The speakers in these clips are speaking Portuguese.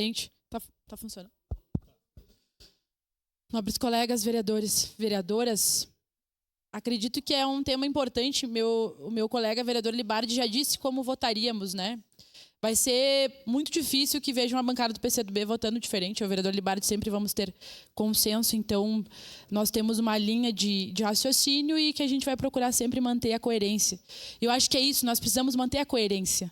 Gente, tá funcionando. Nobres colegas, vereadores, vereadoras, acredito que é um tema importante. O meu colega vereador Libardi já disse como votaríamos, né? Vai ser muito difícil que veja uma bancada do PCdoB votando diferente. O vereador Libardi sempre vamos ter consenso, então nós temos uma linha de raciocínio e que a gente vai procurar sempre manter a coerência. Eu acho que é isso, nós precisamos manter a coerência.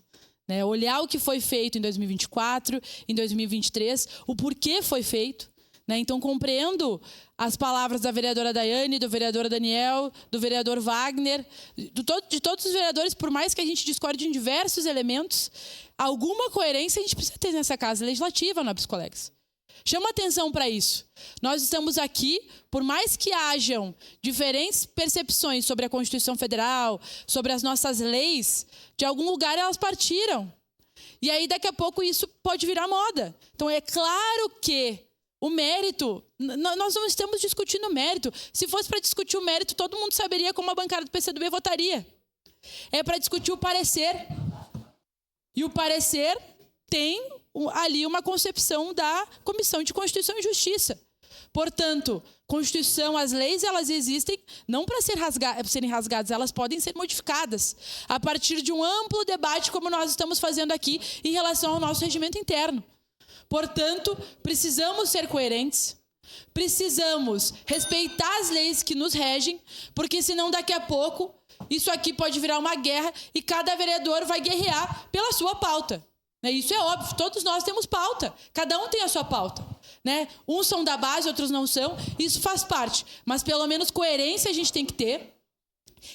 Né? Olhar o que foi feito em 2024, em 2023, o porquê foi feito. Né? Então, compreendo as palavras da vereadora Daiane, do vereador Daniel, do vereador Wagner, de todos os vereadores, por mais que a gente discorde em diversos elementos, alguma coerência a gente precisa ter nessa casa legislativa, nobres colegas. Chama atenção para isso. Nós estamos aqui, por mais que hajam diferentes percepções sobre a Constituição Federal, sobre as nossas leis, de algum lugar elas partiram. E aí, daqui a pouco, isso pode virar moda. Então, é claro que o mérito, nós não estamos discutindo o mérito. Se fosse para discutir o mérito, todo mundo saberia como a bancada do PCdoB votaria. É para discutir o parecer. E o parecer tem ali uma concepção da Comissão de Constituição e Justiça. Portanto, Constituição, as leis, elas existem não para serem rasgadas, elas podem ser modificadas a partir de um amplo debate como nós estamos fazendo aqui em relação ao nosso regimento interno. Portanto, precisamos ser coerentes, precisamos respeitar as leis que nos regem, porque senão daqui a pouco isso aqui pode virar uma guerra e cada vereador vai guerrear pela sua pauta. Isso é óbvio, todos nós temos pauta, cada um tem a sua pauta. Né? Uns são da base, outros não são, isso faz parte, mas pelo menos coerência a gente tem que ter.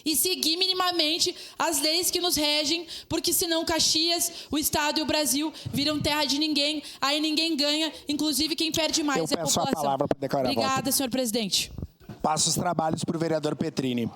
E seguir minimamente as leis que nos regem, porque senão Caxias, o Estado e o Brasil viram terra de ninguém, aí ninguém ganha, inclusive quem perde mais é a população. A palavra para declarar Obrigada, voto. senhor presidente. Passo os trabalhos para o vereador Petrini.